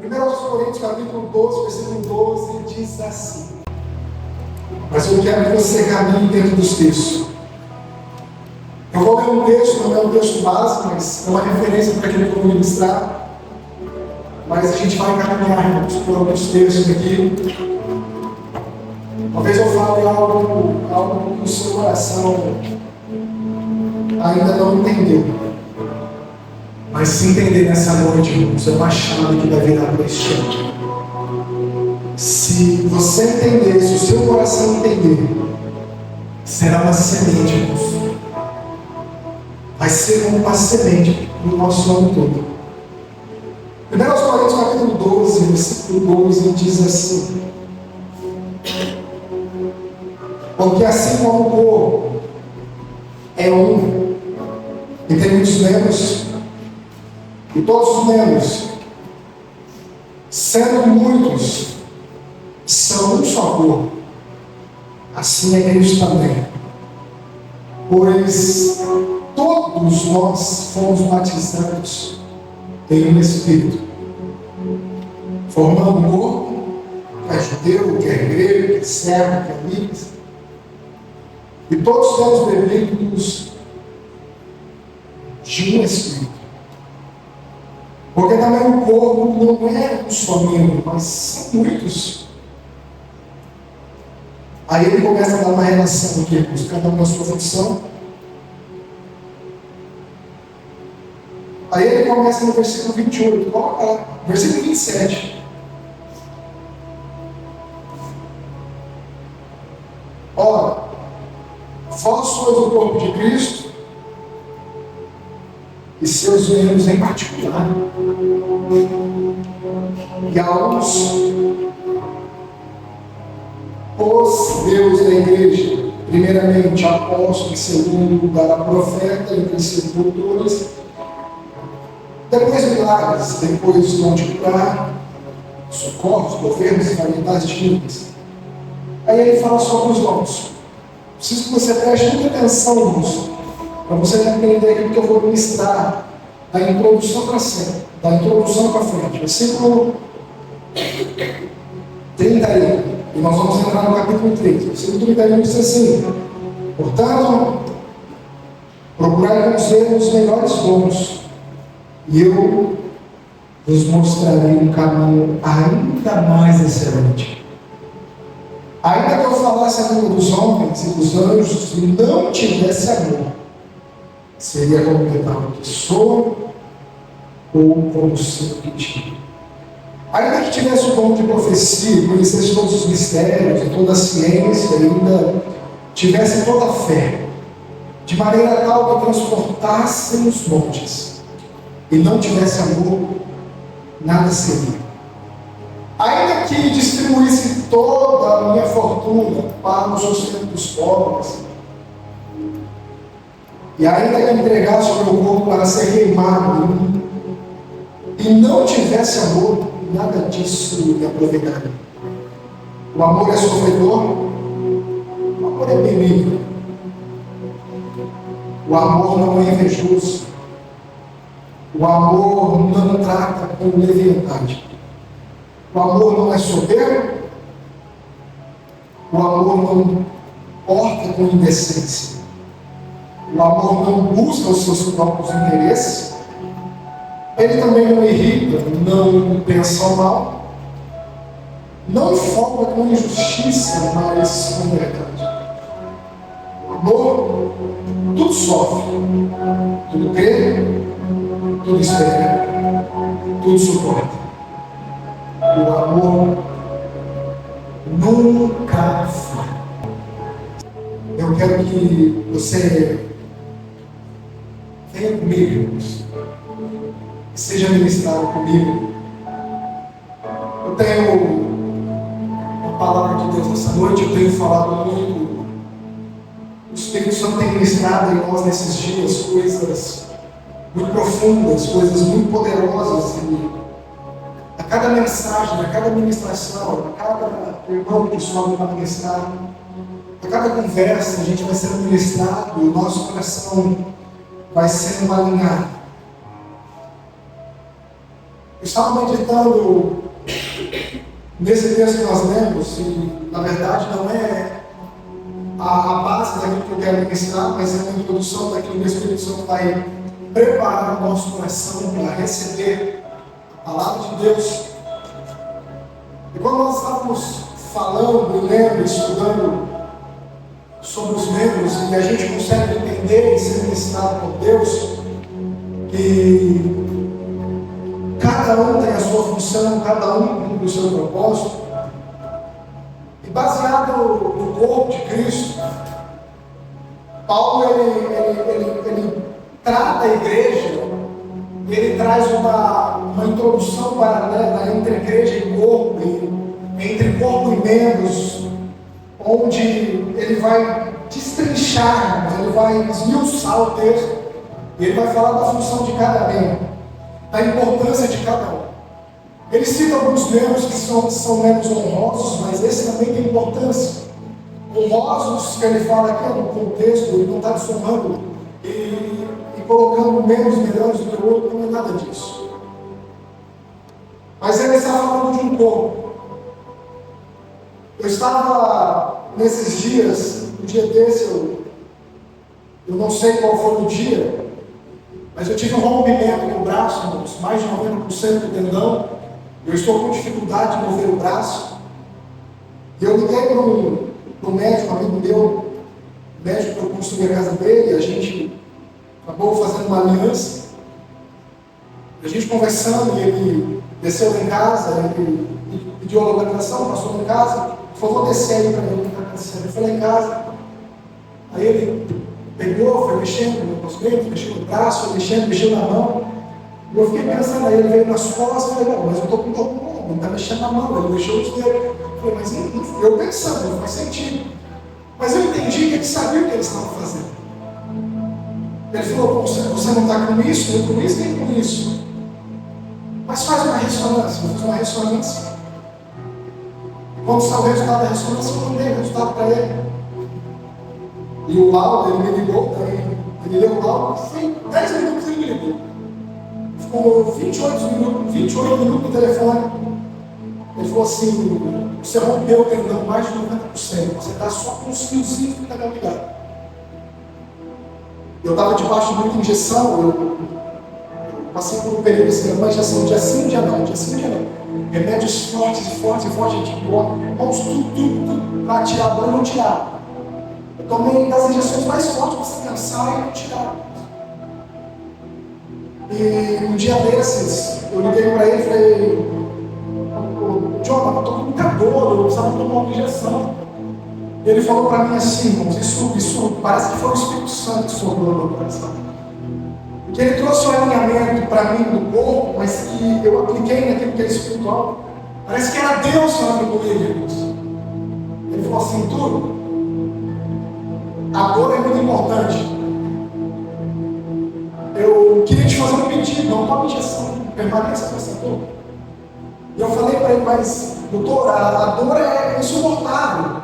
1 Coríntios capítulo 12, versículo 12, diz assim. Mas eu quero que você caminhe dentro dos textos. Eu vou ler um texto, não é um texto básico, mas é uma referência para aquilo que eu vou ministrar. Mas a gente vai caminhar por alguns textos aqui. Talvez eu fale algo que o seu coração ainda não entendeu. Mas se entender nessa noite, irmãos, é uma chave que vai virar para este ano. Se você entender, se o seu coração entender, será uma semente, irmãos. Vai ser como uma semente no nosso ano todo. 1 Coríntios capítulo 12, versículo 12, diz assim: porque assim como o corpo é um e tem muitos membros, e todos os membros, sendo muitos, são um só corpo, assim é Cristo também. Pois todos nós fomos batizados em um Espírito, formando um corpo, que é judeu, que é grego, que é servo, que é livre, e todos temos bebidos de um Espírito. Porque também o corpo não é um só membro, mas são muitos. Aí ele começa a dar uma relação aqui, cada um na sua função. Aí ele começa no versículo 28, coloca lá, versículo 27. Ora, vós sois o corpo de Cristo, e seus membros em particular. E a uns pôs Deus na igreja, primeiramente apóstolo, em segundo lugar a profeta, em terceiro doutores, depois milagres, depois dom de curar, socorros, governos e variedades dívidas. Aí ele fala sobre os dons. Preciso que você preste muita atenção nisso, para você entender aquilo que eu vou ministrar da introdução para frente, da introdução para frente. Versículo 31, e nós vamos entrar no capítulo 3. Versículo 31 diz assim: portanto, procurai conhecer os melhores dons, e eu vos mostrarei um caminho ainda mais excelente. Ainda que eu falasse a língua dos homens e dos anjos e não tivesse amor, seria como metal que soa ou como cinto que tira. Ainda que tivesse o dom de profecia, conhecesse todos os mistérios e toda a ciência, e ainda tivesse toda a fé, de maneira tal que transportassem os montes, e não tivesse amor, nada seria. Ainda que distribuísse toda a minha fortuna para o sustento dos pobres, e ainda que entregasse o meu corpo para ser queimado, e não tivesse amor, nada disso me aproveitaria. O amor é sofredor, o amor é benigno, o amor não é invejoso, o amor não trata com leviandade, o amor não é soberbo, o amor não porta com indecência, o amor não busca os seus próprios interesses, ele também não irrita, não pensa o mal, não folga com injustiça, mas com verdade. O amor tudo sofre, tudo crê, tudo espera, tudo suporta. O amor nunca falha. Eu quero que você venha comigo, que seja ministrado comigo. Eu tenho uma palavra de Deus nessa noite, eu tenho falado muito. O Espírito Santo tem ministrado em nós nesses dias coisas muito profundas, coisas muito poderosas. E a cada mensagem, a cada ministração, a cada irmão que sobe para ministrar, a cada conversa, a gente vai sendo ministrado e o nosso coração vai sendo alinhado. Eu estava meditando nesse texto que nós lemos, e na verdade não é a base daquilo que eu quero ministrar, mas é uma introdução daquilo que o Espírito Santo vai preparar o nosso coração para receber a palavra de Deus. E quando nós estávamos falando, lendo, estudando sobre os membros, e a gente consegue entender e ser ensinado por Deus, que cada um tem a sua função, cada um cumpre o seu propósito, e baseado no corpo de Cristo, Paulo ele trata a igreja, ele traz uma introdução paralela entre igreja e corpo, entre corpo e membros, onde ele vai destrinchar, ele vai esmiuçar o texto, e ele vai falar da função de cada membro, da importância de cada um. Ele cita alguns membros que são membros honrosos, mas esse também tem importância. Honrosos, que ele fala aqui no contexto, ele não está desonrando e colocando membros melhores do que o outro, não é nada disso. Mas ele está falando de um corpo. Eu estava nesses dias, um dia desse, eu não sei qual foi o dia, mas eu tive um rompimento no braço, mais de 90% do tendão. Eu estou com dificuldade de mover o braço. E eu liguei para o médico, um amigo meu, o médico que eu construí a casa dele, a gente acabou fazendo uma aliança. A gente conversando, e ele desceu lá em casa, ele pediu a localização, passou lá em casa, falou: vou descer aí para mim, está acontecendo. Eu fui lá em casa, aí ele pegou, foi mexendo nos dedos, mexeu no braço, foi mexeu na mão. E eu fiquei pensando, aí ele veio nas costas, eu falei: não, mas eu estou com dor no ombro, não está mexendo na mão, ele mexeu os dedos. Eu falei: mas eu pensando, não faz sentido. Mas eu entendi que ele sabia o que eles estavam fazendo. Ele falou: você não está com isso, nem com isso, nem com isso. Mas faz uma ressonância. Eu fiz uma ressonância. E quando saiu o resultado da ressonância, eu mandei o resultado para ele. E o laudo, ele me ligou também. Ele leu o laudo, foi 10 minutos ele me ligou. Ficou 28 minutos no telefone. Ele falou assim: você rompeu o tendão mais de 90%. Você está só com os fiozinhos que está ligado. Eu estava debaixo de muita injeção. Eu passei por um período assim, uma injeção dia sim, dia não, dia sim, dia não. Remédios fortes, mãos tudo para tirar a dor e não tirar. Eu tomei das injeções mais fortes para você cansar e não tirar. E um dia desses, eu liguei para ele e falei: Jonathan, eu estou com muita dor, eu precisava tomar uma injeção. E ele falou para mim assim: irmãos, isso parece que foi o Espírito Santo que sobrou no meu coração. Porque ele trouxe um alinhamento para mim do corpo, mas que eu apliquei naquilo que é espiritual. Parece que era Deus falando comigo, irmãos. Ele falou assim: tudo, a dor é muito importante. Eu queria te fazer um pedido, não tome injeção, permaneça com essa dor. E eu falei para ele: mas doutor, a dor é insuportável.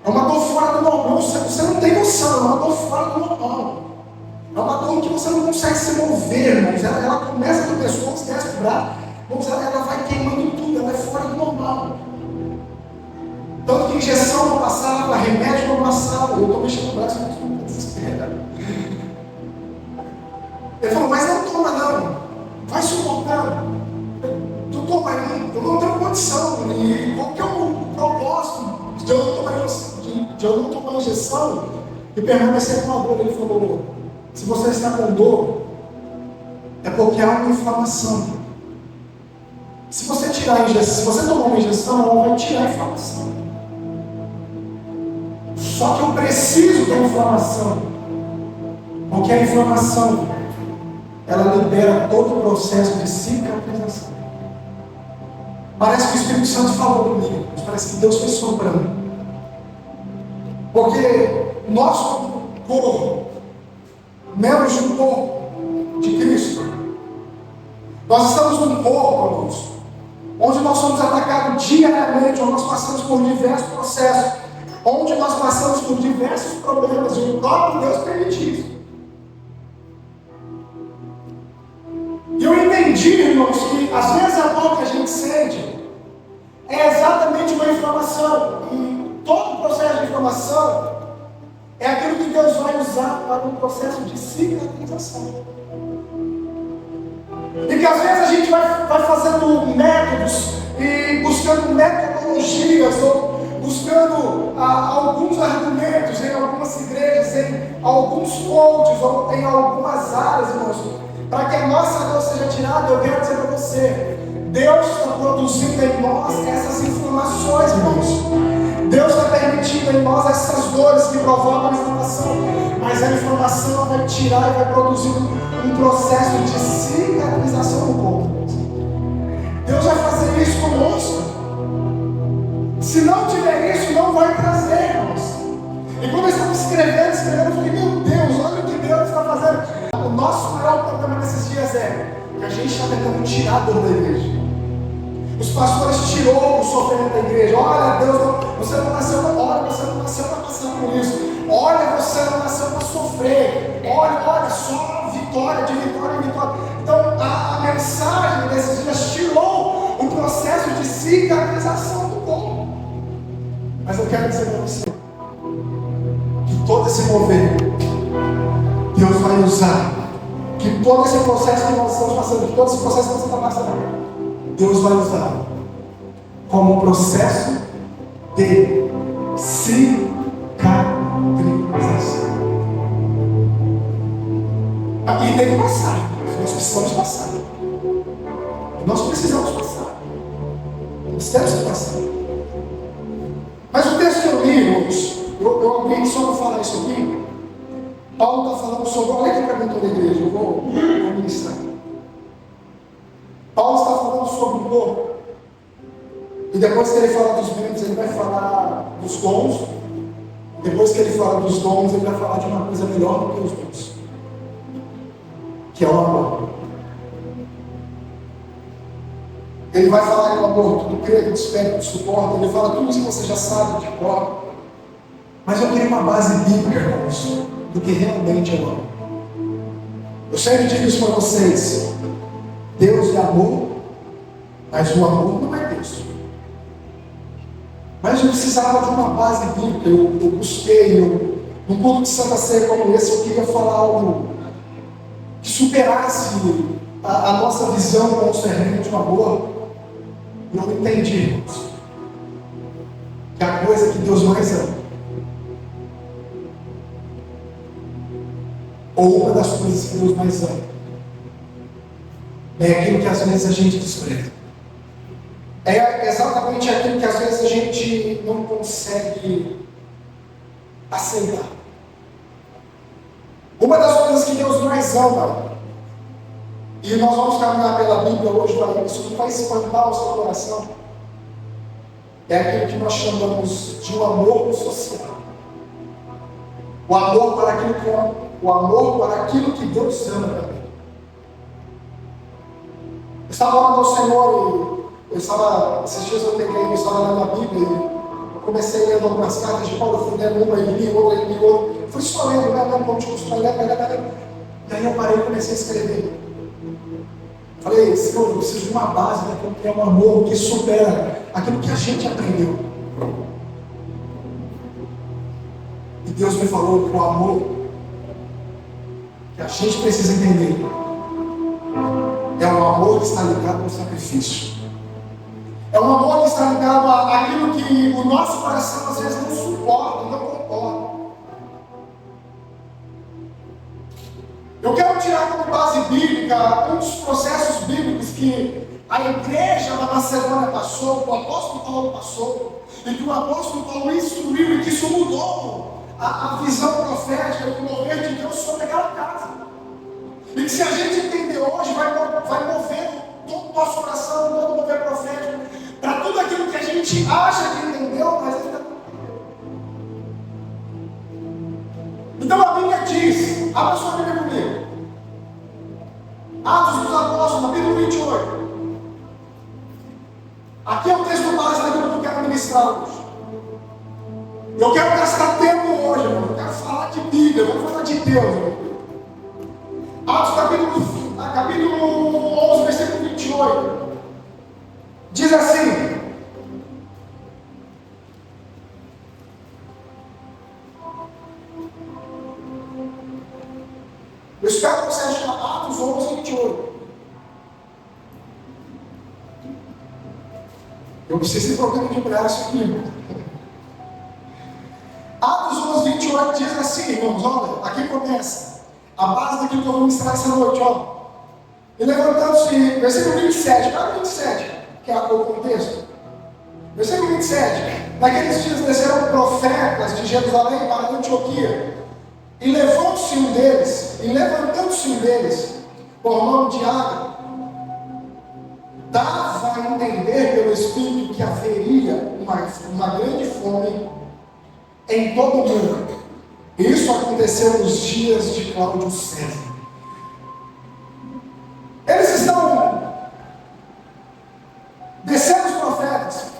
É uma dor fora do normal, você não tem noção, é uma dor fora do normal. É uma dor que você não consegue se mover, irmãos. Ela começa no pescoço, desce para o braço, irmãos, ela vai queimando tudo, ela é fora do normal. Tanto que injeção não passava, remédio não passava. Eu estou mexendo o braço, mas não estou desesperado. Ele falou: mas não toma não, vai suportando. Doutor, mas eu não tenho condição. E qual que é o propósito de eu não tomar injeção e permanecer com a dor? Ele falou: se você está com dor, é porque há uma inflamação. Se você tirar a injeção, se você tomar uma injeção, ela vai tirar a inflamação. Só que eu preciso da inflamação, porque a inflamação, ela libera todo o processo de cicatrização. Parece que o Espírito Santo falou comigo, mas parece que Deus fez sobrando. Porque nosso corpo, membros de um corpo de Cristo, nós estamos num corpo, irmãos, onde nós somos atacados diariamente, onde nós passamos por diversos processos, onde nós passamos por diversos problemas, e o próprio Deus permite isso. E eu entendi entender, irmãos, que às vezes a dor que a gente sente é exatamente uma inflamação. E todo o processo de inflamação é aquilo que Deus vai usar para um processo de cicatrização. E que às vezes a gente vai fazendo métodos e buscando metodologias ou buscando alguns argumentos em algumas igrejas, em alguns pontos ou em algumas áreas, irmãos, para que a nossa dor seja tirada. Eu quero dizer para você, Deus está produzindo em nós essas inflamações, irmãos. Deus está permitindo em nós essas dores que provocam a inflamação, mas a inflamação vai tirar e vai produzir um processo de cicatrização no corpo. Deus vai fazer isso conosco. Se não tiver isso, não vai trazer, irmãos. E quando eu estava escrevendo, eu falei, meu Deus, olha o que Deus está fazendo. O nosso maior problema nesses dias é que a gente está tentando tirar a dor da igreja. Os pastores tirou o sofrimento da igreja. Olha, Deus, você não nasceu, olha, você não nasceu para passar por isso. Olha, você não nasceu para sofrer. Olha, só vitória, de vitória em vitória. Então, a mensagem desses dias tirou o processo de cicatrização do corpo. Mas eu quero dizer para você que todo esse mover, Deus vai usar. Que todo esse processo que nós estamos passando, que todo esse processo que você está passando, Deus vai usar como um processo de cicatrização. E tem que passar. Nós precisamos passar. Nós precisamos passar. Nós temos que passar. Mas o texto que eu li, irmãos, eu abri só para falar isso aqui. Paulo está falando sobre. Olha aqui para mim toda a igreja, eu vou ministrar. Paulo está falando sobre o corpo. E depois que ele fala dos membros, ele vai falar dos dons. Depois que ele fala dos dons, ele vai falar de uma coisa melhor do que os dons, que é o amor. Ele vai falar que o amor tudo crê, tudo espera, tudo suporta. Ele fala tudo isso que você já sabe de cor. Mas eu queria uma base bíblica, irmãos, do que realmente é o amor. Eu sempre digo isso para vocês. Deus é amor, mas o amor não é Deus. Mas eu precisava de uma base bíblica. Eu busquei, num culto de Santa Ceia como esse, eu queria falar algo que superasse a nossa visão concernente de amor. E eu entendi, irmãos, que a coisa que Deus mais ama, ou uma das coisas que Deus mais ama, é aquilo que às vezes a gente despreza. É exatamente aquilo que às vezes a gente não consegue aceitar. Uma das coisas que Deus mais ama, e nós vamos caminhar pela Bíblia hoje para isso, que vai espantar o seu coração, é aquilo que nós chamamos de um amor social. O amor para aquilo que é, o amor para aquilo que Deus ama também. Eu estava orando ao Senhor e esses dias eu peguei uma história lá na Bíblia e eu comecei lendo algumas cartas de Paulo, eu fui lendo uma e li outra e li outra. Fui só lendo, né? Como de costume, ler. E aí eu parei e comecei a escrever. Falei, Senhor, eu preciso de uma base daquilo que é um amor que supera aquilo que a gente aprendeu. E Deus me falou que o amor que a gente precisa entender é um amor que está ligado ao sacrifício. É um amor que está ligado àquilo que o nosso coração às vezes não suporta, não concorda. Eu quero tirar como base bíblica um dos processos bíblicos que a igreja da Macedônia passou, que o apóstolo Paulo passou, e que o apóstolo Paulo instruiu, e que isso mudou a visão profética do mover de Deus sobre aquela casa. E que se a gente entender hoje, vai mover todo o nosso coração, todo o mover profético, para tudo aquilo que a gente acha que entendeu, mas ainda não entendeu. Então a Bíblia diz, abra sua Bíblia comigo, Atos dos Apóstolos, capítulo 28. Aqui é o texto base daquilo que eu quero ministrar hoje. Eu quero gastar tempo hoje, irmão. Eu quero falar de Bíblia, eu vou falar de Deus, irmão. Atos capítulo 11, versículo Eu preciso de problema de braço aqui. Atos 11, 28 diz assim, irmãos, olha, aqui começa a base daquilo que eu vou ministrar essa noite, ó. E levantando-se, versículo 27, olha 27, que é o contexto. Versículo 27, naqueles dias desceram profetas de Jerusalém para Antioquia, e levantando-se um deles, por nome de Ágabo, dava a entender pelo Espírito que haveria uma grande fome em todo o mundo. Isso aconteceu nos dias de Cláudio César. Eles estão descendo os profetas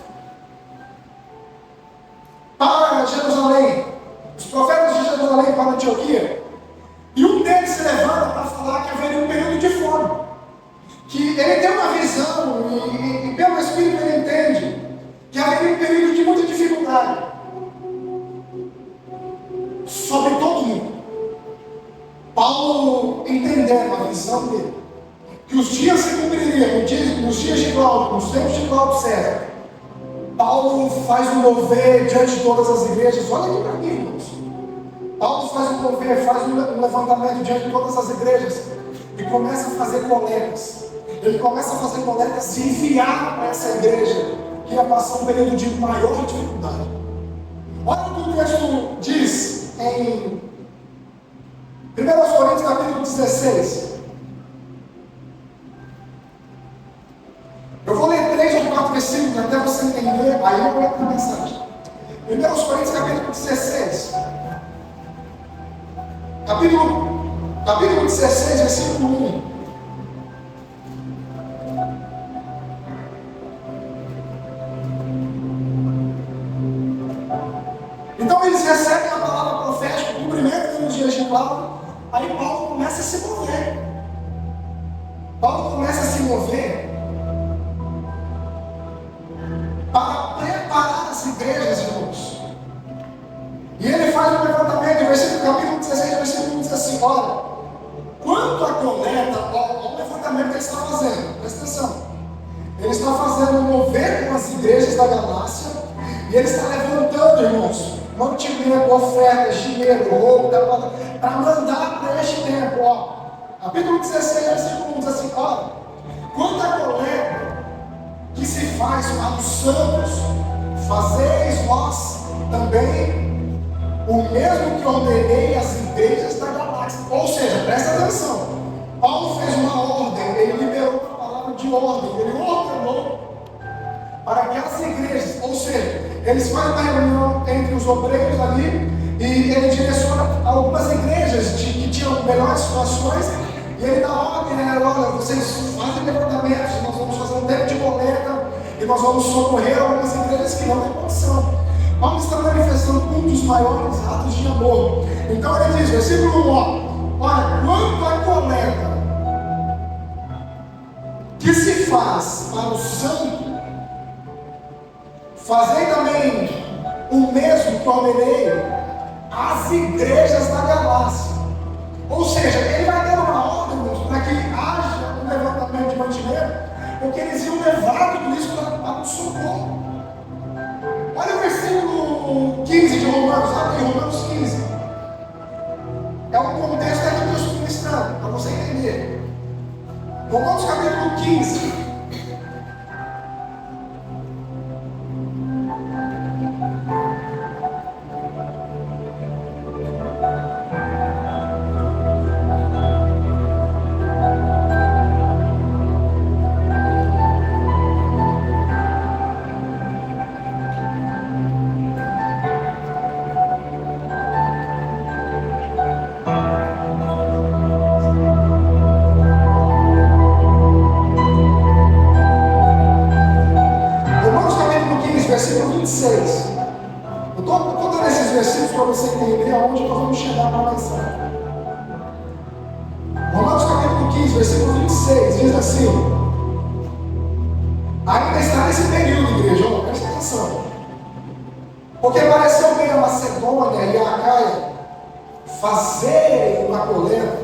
para Jerusalém, os profetas de Jerusalém para Antioquia, e um deles se levanta para falar que haveria um período de fome, que ele tem uma visão e pelo Espírito ele entende que haveria um período de muita dificuldade sobre todo mundo. Paulo entendendo a visão dele, que os dias se cumpririam nos dias de Cláudio, nos tempos de Cláudio César. Paulo faz um mover diante de todas as igrejas. Olha aqui para mim, irmãos. Paulo faz um mover, faz um levantamento diante de todas as igrejas e começa a fazer coletas. Ele começa a fazer coletas e enviar para essa igreja que ia passar um período de maior dificuldade. Olha o que o texto diz em 1 Coríntios capítulo 16. Eu vou ler 3 ou 4 versículos até você entender, aí eu vou entrar na mensagem. 1 Coríntios capítulo 16. Capítulo 16, versículo 1. Então eles recebem a palavra profética, o cumprimento nos dias de Cláudio. Aí Paulo começa a se mover. Para preparar as igrejas, irmãos. E ele faz um levantamento, capítulo 16, versículo 1 diz assim: olha, quanto à coleta, olha o levantamento que ele está fazendo, presta atenção. Ele está fazendo um mover com as igrejas da Galácia, e ele está levantando, irmãos, mantimento, ofertas, dinheiro, roupa, para mandar para este tempo, ó. Capítulo 16, versículo 1 diz assim: olha, quanto à coleta que se faz para os santos, fazeis vós também o mesmo que ordenei às igrejas da galáxia. Ou seja, presta atenção, Paulo fez uma ordem, ele liberou uma palavra de ordem, ele ordenou para aquelas igrejas, ou seja, eles fazem uma reunião entre os obreiros ali, e ele direciona algumas igrejas que tinham melhores situações, e ele dá ordem, olha, vocês fazem levantamentos, nós vamos fazer um tempo de coleta, e nós vamos socorrer algumas igrejas que não têm condição. Paulo está manifestando um dos maiores atos de amor. Então ele diz, versículo 1, olha, quanto à coleta que se faz para o santo, fazei também o mesmo que ordenei às igrejas da Galácia. Ou seja, ele vai dar uma ordem para que haja um levantamento de mantimento, porque eles iam levar tudo isso para o socorro. Olha o versículo 15 de Romanos, abre Romanos 15. É um contexto aqui que eu estou ministrando, para você entender. Romanos capítulo 15. Versículo 26. Eu estou dando esses versículos para você entender aonde nós vamos chegar para a mensagem. Romanos capítulo 15, versículo 26, diz assim: ainda está nesse período, igreja, presta atenção. Porque pareceu bem a Macedônia e a Acaia fazerem uma coleta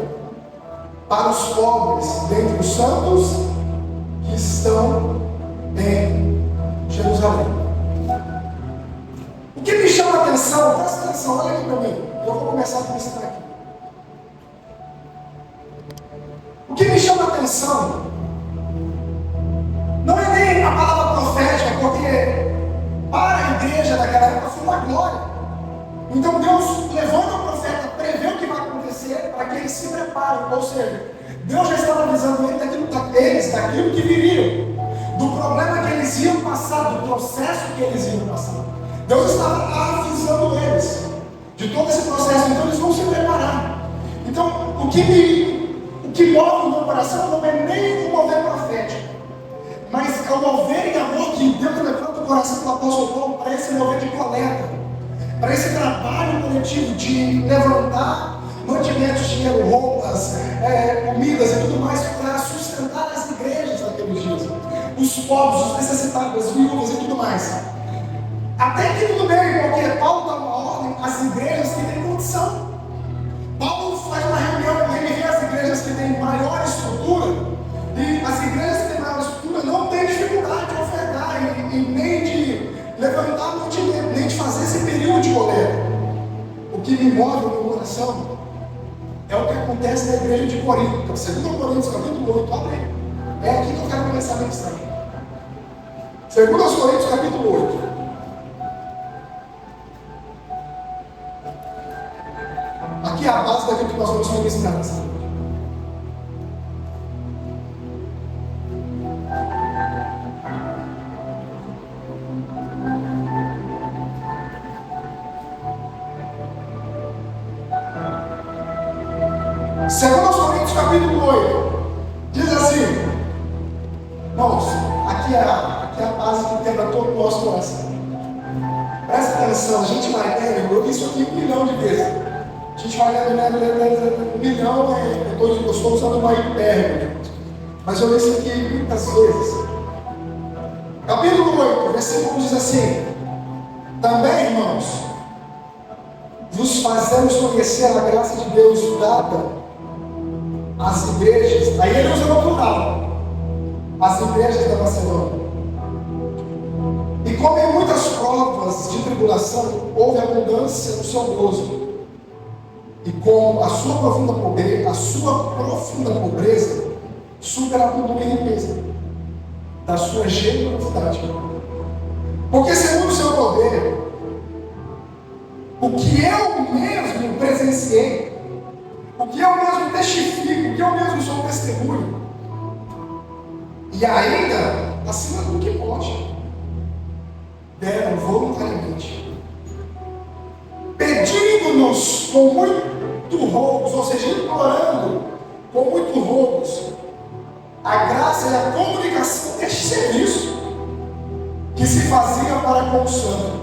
para os pobres dentre os santos que estão em Jerusalém. Jerusalém. O que me chama a atenção, presta atenção, olha aqui para mim, eu vou começar a mostrar aqui. O que me chama a atenção não é nem a palavra profética, porque para a igreja daquela época foi uma glória. Então Deus levanta o profeta, prevê o que vai acontecer para que eles se preparem. Ou seja, Deus já estava avisando eles daquilo que viriam, do problema que eles iam passar, do processo que eles iam passar. Deus estava avisando eles de todo esse processo, então eles vão se preparar. Então, o que move o meu coração não é nem o mover profético, mas é o mover em amor que Deus levanta o coração do apóstolo Paulo para esse mover de coleta, para esse trabalho coletivo de levantar mantimentos, dinheiro, roupas, comidas e tudo mais para sustentar as igrejas naqueles dias, os pobres, os necessitados, as viúvas e tudo mais. Até que tudo bem, porque Paulo dá uma ordem às igrejas que têm condição. Paulo faz uma reunião e ele vê as igrejas que têm maior estrutura, e as igrejas que têm maior estrutura não têm dificuldade de ofertar e nem de levantar mantimento, nem de fazer esse período de coleta. O que me move no meu coração é o que acontece na igreja de Corinto. 2 Coríntios capítulo 8, abre aí. É aqui que eu quero começar a mensagem. 2 Coríntios capítulo 8. Aqui é a base daquilo que nós vamos ministrar nessa noite. Segundo Coríntios capítulo 8, diz assim, irmãos, aqui é a base que quebra todo o nosso coração. Presta atenção, a gente vai lendo, eu vi isso aqui 1 milhão de vezes. A gente vai lendo 1 milhão, eu estou usando uma hipérbole, mas eu li isso aqui muitas vezes. Capítulo 8, versículo diz assim: também, irmãos, vos fazemos conhecer a graça de Deus dada às igrejas, aí ele usa no plural, as igrejas da Macedônia. E como em muitas provas de tribulação, houve abundância no seu gozo. E com a sua profunda pobreza superabundou em riqueza da sua generosidade. Porque segundo o seu poder, o que eu mesmo presenciei, o que eu mesmo testifico, o que eu mesmo sou testemunho, e ainda acima do que pode, deram voluntariamente, pedindo-nos com muito roubos, ou seja, implorando com muito roubos a graça e a comunicação deste serviço que se fazia para com o santo.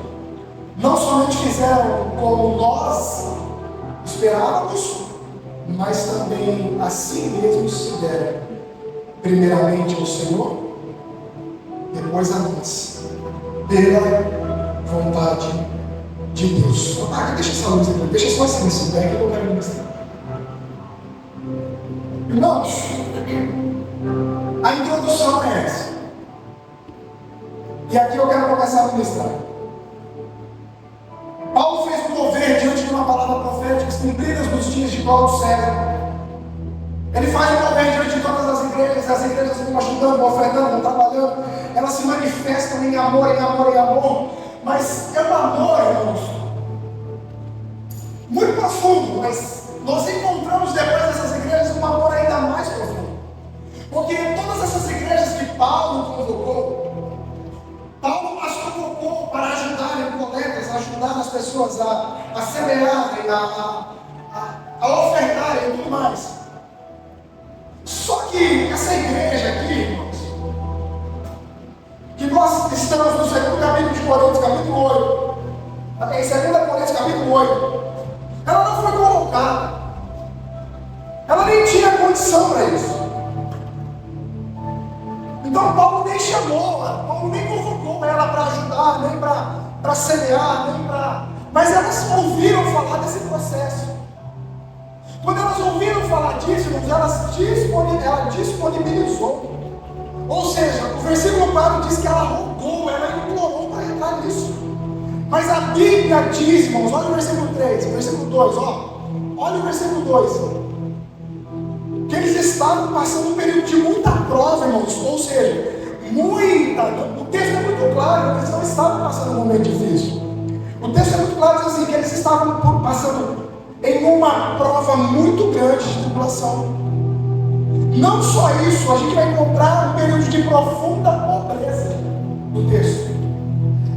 Não somente fizeram como nós esperávamos, mas também assim mesmo se deram, primeiramente ao Senhor, depois a nós, pela vontade de Deus. Deixa essa luz aqui, deixa só essa luz que eu quero mostrar. Irmãos, a introdução é essa. E aqui eu quero começar a ministrar. Paulo fez um mover diante de uma palavra profética cumpridas nos dias de Paulo César. Ele faz um mover diante de todas as igrejas vão ajudando, vão ofertando, vão trabalhando, elas se manifestam em amor, em amor, em amor. Mas é um amor, irmãos, muito profundo, mas nós encontramos depois dessas igrejas um amor ainda mais profundo. Porque todas essas igrejas que Paulo convocou, Paulo as convocou para ajudarem em coletas, ajudar as pessoas a semearem, a ofertarem e tudo mais. Só que essa igreja aqui, irmãos, que nós estamos no segundo capítulo de Coríntios, capítulo 8, em 2 Coríntios, capítulo 8, ela não foi convocada, ela nem tinha condição para isso. Então Paulo nem chamou, Paulo nem convocou ela para ajudar, nem para semear, nem para... Mas elas ouviram falar desse processo. Quando elas ouviram falar disso, ela disponibilizou Ou seja, o versículo 4 diz que ela rogou, ela implorou para entrar nisso. Mas a Bíblia diz, irmãos, olha o versículo 3, versículo 2, olha o versículo 2, que eles estavam passando um período de muita prova, irmãos, ou seja, o texto é muito claro, eles não estavam passando um momento difícil. O texto é muito claro, diz assim, que eles estavam passando em uma prova muito grande de tribulação. Não só isso, a gente vai encontrar um período de profunda pobreza no texto.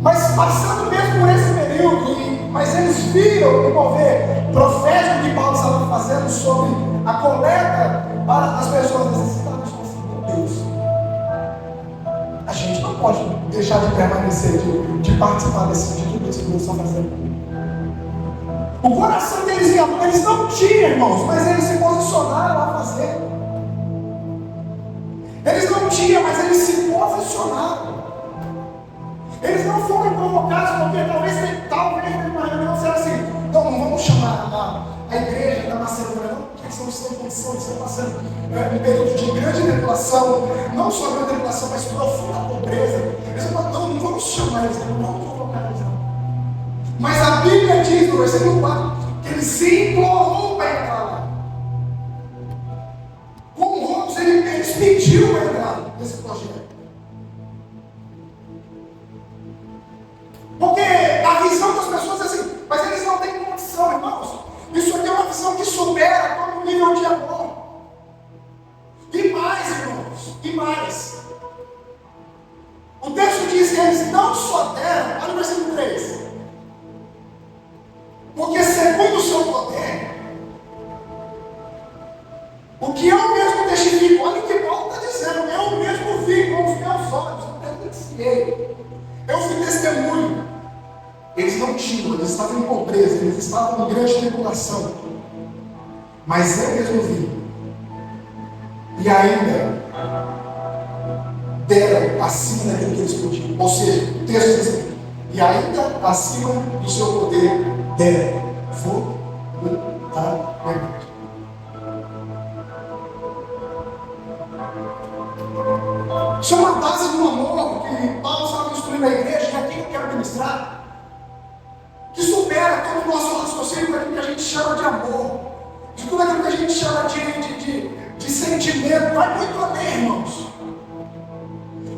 Mas passando mesmo por esse período, mas eles viram o mover profético que Paulo estava fazendo sobre a coleta para as pessoas necessitadas. Meu Deus, a gente não pode deixar de permanecer, de participar de tudo isso que eles estão fazendo. O coração deles em amor, eles não tinham, irmãos, mas eles se posicionaram a fazer. Eles não tinham, mas eles se posicionaram. Eles não foram convocados porque talvez numa reunião disseram assim: não vamos chamar a igreja da Macedônia, não, porque eles não estão em condição, eles estão passando um período de grande tribulação, não só grande tribulação, mas profunda pobreza. Eles falam: não vamos chamar eles, não vamos convocar eles, não. Mas a Bíblia diz no versículo 4 que ele se implorou para entrar lá. Com roubos, eles pediu para entrar nesse projeto. Porque a visão das pessoas é assim, mas eles não têm condição, irmãos. Isso aqui é uma visão que supera todo nível de amor. E mais, irmãos, e mais. O texto diz que eles não só deram, olha o versículo 3. Porque segundo o seu poder, o que eu mesmo testifico, olha o que Paulo está dizendo, eu mesmo vi com os meus olhos, eu presenciei, eu fui testemunho. Eles não tinham, eles estavam em pobreza, eles estavam em grande tribulação. Mas eu mesmo vi. E ainda deram acima daquilo que eles podiam. Ou seja, o texto diz assim, e ainda acima do seu poder deram voluntariamente. Isso é uma base do amor que Paulo estava instruindo a igreja, e aqui eu quero ministrar, que supera todo o nosso raciocínio daquilo que a gente chama de amor, de tudo aquilo que a gente chama de sentimento, vai muito além, irmãos.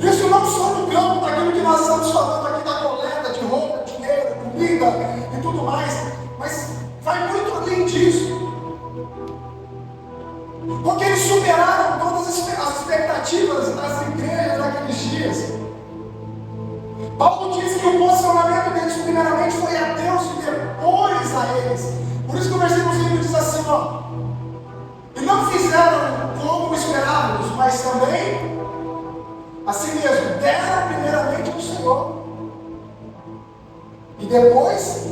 Isso não só no campo daquilo que nós estamos falando aqui da coleta de roupa, dinheiro, comida e tudo mais, mas vai muito além disso. Porque eles superaram todas as expectativas das igrejas naqueles dias. Paulo diz que o posicionamento deles primeiramente foi a Deus e depois a eles. Por isso que o versículo 5 diz assim, e não fizeram como esperávamos, mas também assim mesmo, deram primeiramente ao Senhor e depois.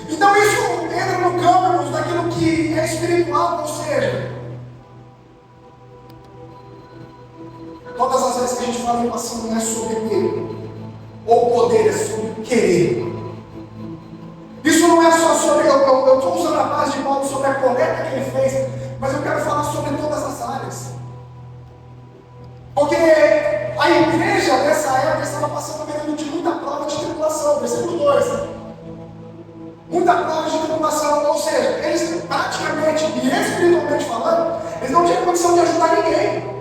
Então isso entra no campo daquilo que é espiritual, ou seja, todas as vezes que a gente fala em ação não é sobre ter ou poder, é sobre querer. Isso não é só sobre, eu estou usando a base de Paulo sobre a coleta que ele fez, mas eu quero falar sobre todas as áreas. Porque a igreja nessa época estava passando um período de muita prova de tribulação, versículo 2. Muita prova de tribulação, ou seja, eles praticamente e espiritualmente falando, eles não tinham condição de ajudar ninguém.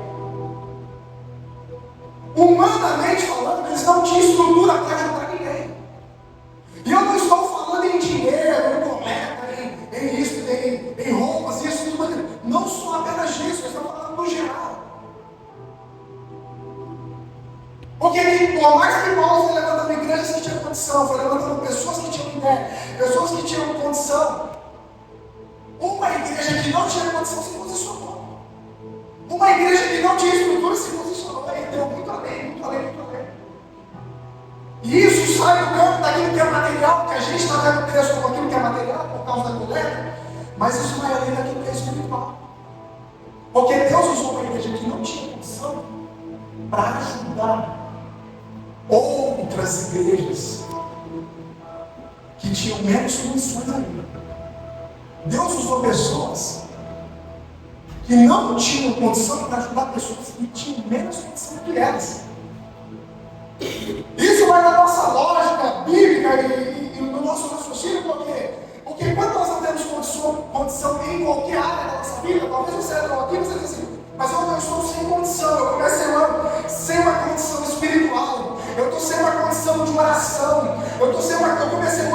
Humanamente falando, eles não tinham estrutura para ajudar ninguém. E eu não estou falando em dinheiro, em coleta, em isso, em roupas, isso, tudo. Não só apenas disso, eu estou falando no geral. Porque por mais que Paulo foi levantando igrejas que tinham condição, foi levantando pessoas que tinham ideia, pessoas que tinham condição, uma igreja que não tinha condição se posicionou. Uma igreja que não tinha estrutura se posicionou e deu muito além, muito além, muito além. E isso sai do campo daquilo que é material, que a gente está vendo o texto como aquilo que é material por causa da coleta, mas isso vai além daquilo que é espiritual. Porque Deus usou uma igreja que não tinha condição para ajudar outras igrejas que tinham menos condições ainda. Deus usou pessoas que não tinham condição para ajudar pessoas que tinham menos condição que elas. Isso vai na nossa lógica bíblica e no nosso raciocínio, porque quando nós não temos condição em qualquer área da nossa vida, talvez você entrou aqui e você diz assim, mas eu estou sem condição, eu comecei o ano sem uma condição espiritual, eu estou sem uma condição de oração, eu comecei o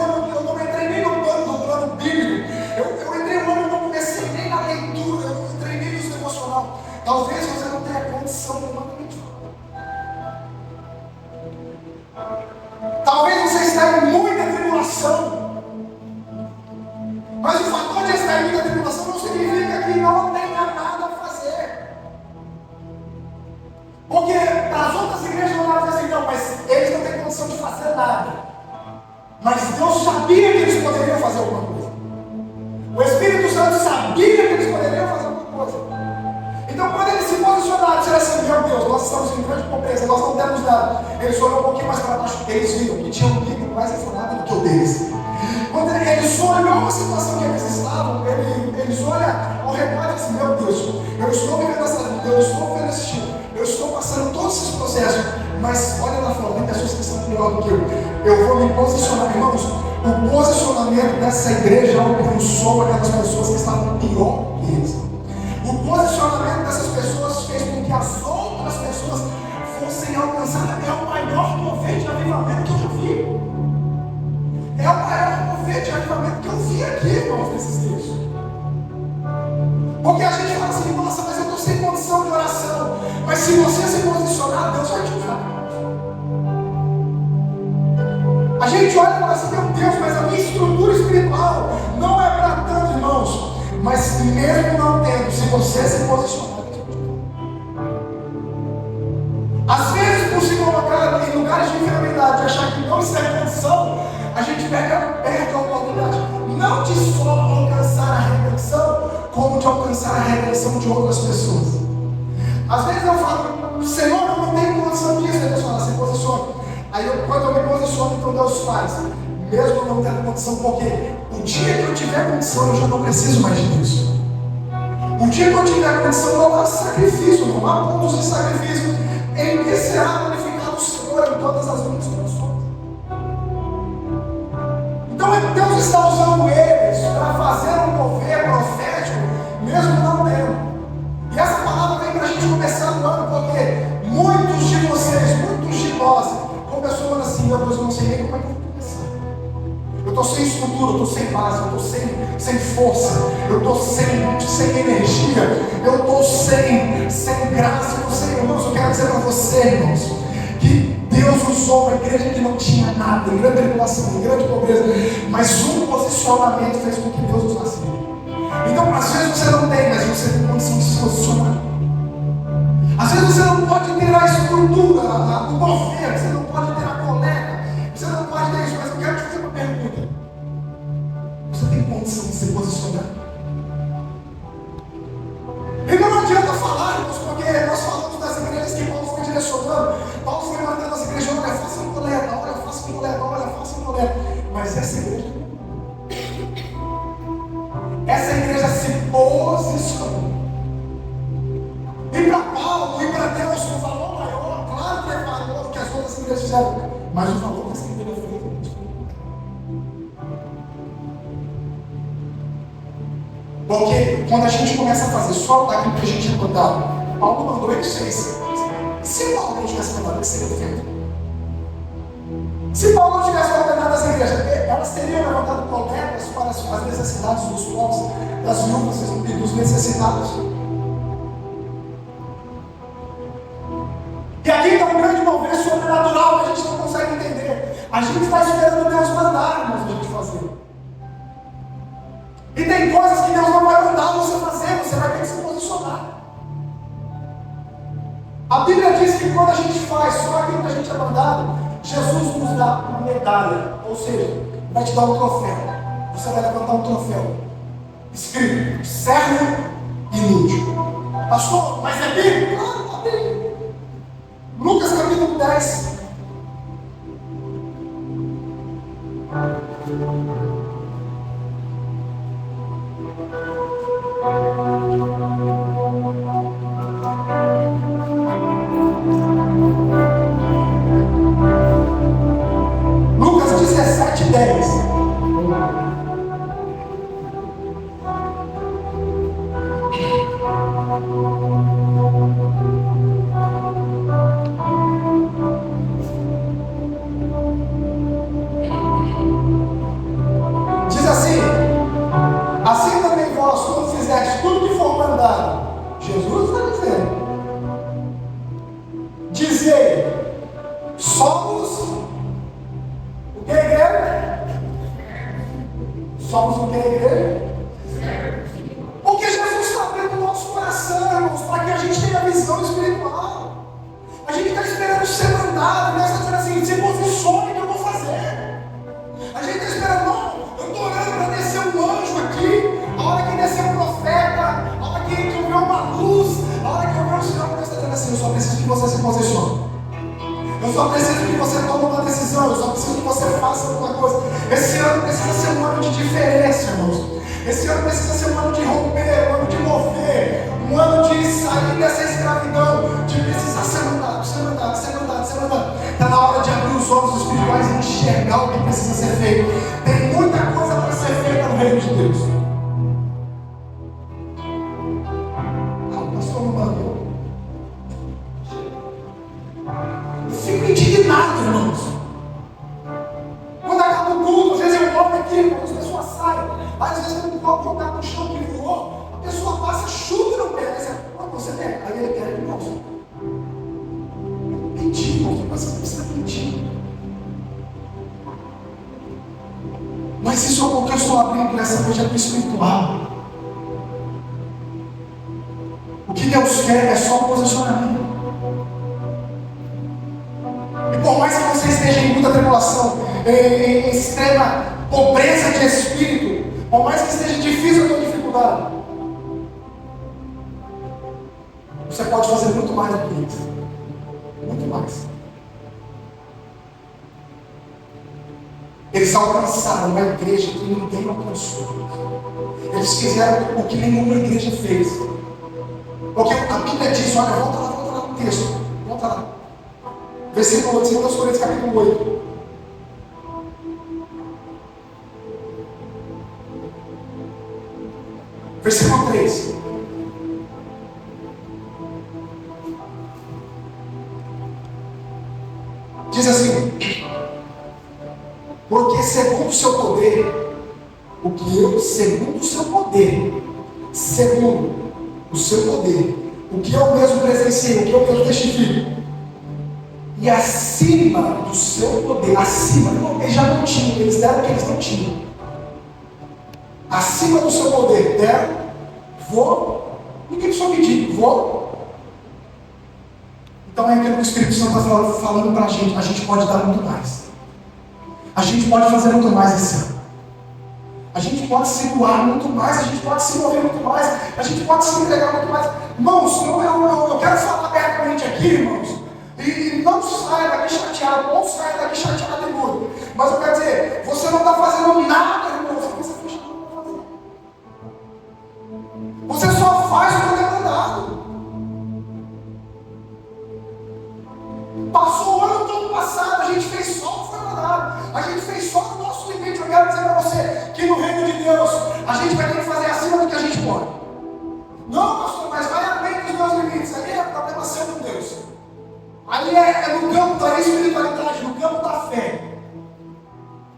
ano, eu não entrei nem no plano bíblico, eu entrei no ano, eu não comecei nem na leitura, eu não entrei nem no devocional. Talvez você não tenha condição humanamente falando. Talvez você esteja em muita tribulação, mas o fator de estar em muita tribulação não significa que não tenha nada a fazer. Porque as outras igrejas vão lá dizer assim, não, mas eles não têm condição de fazer nada. Mas Deus sabia que eles poderiam fazer alguma coisa. O Espírito Santo sabia que eles poderiam fazer alguma coisa. Então quando eles se posicionaram, disseram assim, meu Deus, nós estamos em grande pobreza, nós não temos nada. Eles foram um pouquinho mais para baixo, eles viram que tinha um livro mais informado do que o deles. Quando eles olham a situação que eles estavam, eles olham ao redor e dizem, meu Deus, eu estou vivendo essa vida, eu estou vivendo esse tipo, eu estou passando todos esses processos, mas olha lá fora, tem pessoas que estão pior do que eu vou me posicionar, irmãos. O posicionamento dessa igreja alcançou aquelas pessoas que estavam pior que eles. O posicionamento dessas pessoas fez com que as outras pessoas fossem alcançadas. É o maior mover de avivamento que eu já vi. É o maior mover de avivamento que eu vi aqui, irmãos, nesses dias. Porque a gente fala assim, nossa, mas eu estou sem condição de oração. Mas se você se posicionar, Deus vai te usar. A gente olha e fala assim, meu Deus, mas a minha estrutura espiritual não é para tanto, irmãos. Mas mesmo não tendo, se você se posicionar, às vezes por se colocar em lugares de enfermidade, achar que não está em condição, a gente perde a oportunidade, não de só alcançar a redenção, como de alcançar a redenção de outras pessoas. Às vezes eu falo, Senhor, eu não tenho condição disso, aí Deus fala, se posiciona. Aí quando eu me posiciono, então Deus faz, mesmo não tendo condição, porque o dia que eu tiver condição, eu já não preciso mais disso. O dia que eu tiver condição, não há sacrifício, não há pontos de sacrifício em que será glorificado o Senhor em todas as minhas condições. Então Deus está usando eles para fazer um mover profético, mesmo não tendo. E essa palavra vem para a gente começar o ano, porque muitos de vocês, muitos de nós, começou falando assim, meu Deus, eu não sei nem como é que eu vou começar. Eu estou sem estrutura, eu estou sem base, eu estou sem força, eu estou sem energia, eu estou sem graça. Eu sei, irmãos, eu quero dizer para você, irmãos, que Deus usou uma igreja que não tinha nada, em grande tribulação, em grande pobreza, mas um posicionamento fez com que Deus usasse. Então, às vezes você não tem, mas você tem condição de se posicionar. Às vezes você não pode ter a estrutura do governo, você não pode ter a coleta, você não pode ter isso, mas eu quero te fazer uma pergunta. Você tem condição de se posicionar? E não adianta falarmos, porque nós falamos das igrejas que Paulo foi direcionando, Paulo foi mandando as igrejas, olha, façam coleta, olha, façam coleta, olha, façam coleta. Mas essa igreja se posicionou. E para Paulo e para Deus, o valor maior, claro que é maior do que as outras igrejas fizeram, mas o valor dessa igreja foi muito. Porque quando a gente começa a fazer só daquilo que a gente é mandado, Paulo mandou eles fez. Se Paulo não tivesse mandado, ele seria feito. Se Paulo não tivesse ordenado as igrejas, elas teriam levantado coletas para as necessidades dos povos, das viúvas e dos necessitados. E aqui está um grande mover sobrenatural que a gente não consegue entender. A gente está esperando Deus mandar, irmãos, a gente fazer. E tem coisas que Deus não vai mandar você fazer, você vai ter que se posicionar. A Bíblia diz que quando a gente faz só aquilo que a gente é mandado, Jesus nos dá uma medalha, ou seja, vai te dar um troféu. Você vai levantar um troféu escrito, servo inútil. Pastor, mas é Bíblia? Ah, é Bíblia. Lucas capítulo 10. nada. Deus está dizendo assim: se posicione que eu vou fazer. A gente está esperando, não, eu estou orando para descer um anjo aqui. A hora que descer um profeta, a hora que eu ver uma luz, a hora que eu ver o Senhor, Deus está dizendo assim: eu só preciso que você se posicione. Eu só preciso que você tome uma decisão. Eu só preciso que você faça alguma coisa. Esse ano precisa ser um ano de diferença, irmãos. Esse ano precisa ser um ano de romper, um ano de mover, um ano de sair dessa escravidão, de precisar ser mudado, ser mudado, ser mudado, ser mudado. Está na hora de abrir os olhos espirituais e enxergar o que precisa ser feito. Tem muita coisa para ser feita no reino de Deus. O pastor me mandou. Fico indignado, irmãos. Quando acaba o culto, às vezes eu olho aqui, as pessoas saem. Às vezes eu coloco o carro no chão que voou, a pessoa passa, chuta no pé. Você quer? Aí ele quer, irmãos. Mentir, irmãos. Você está mentindo. Mas isso é porque eu estou abrindo para essa noite para o espiritual. O que Deus quer é só posicionamento. E por mais que você esteja em muita tribulação, em extrema pobreza de espírito, por mais que esteja difícil a tua dificuldade, você pode fazer muito mais do que isso. Muito mais. Eles alcançaram uma igreja que ninguém alcançou. Eles fizeram o que nenhuma igreja fez. Porque a Bíblia diz, olha, volta lá no texto. Volta lá. Versículo 8, 2 Coríntios capítulo 8. Versículo 3. Diz assim: porque segundo o seu poder, o que eu, segundo o seu poder, segundo o seu poder, o que eu mesmo presenciei, o que eu mesmo testifico, e acima do seu poder, acima, eles já não tinham, eles deram o que eles não tinham, acima do seu poder, deram, vou, ninguém precisou pedir, vou. Então é aquilo que o Espírito Santo está falando para a gente pode dar muito mais. A gente pode fazer muito mais esse ano. A gente pode se doar muito mais, a gente pode se mover muito mais, a gente pode se entregar muito mais. Irmãos, eu quero falar abertamente aqui, irmãos, e não saia daqui chateado, não saia daqui chateado e duro. Mas eu quero dizer, você não está fazendo nada, irmãos, você foi chamado para fazer. Você só faz o que é demandado. Passou o ano todo passado, a gente fez só o que foi mandado. A gente fez só o nosso limite. Eu quero dizer para você que no reino de Deus, a gente vai ter que fazer acima do que a gente pode. Não, pastor, mas vai além dos meus limites. Aí é problema seu com Deus. Aí é no campo da espiritualidade, no campo da fé.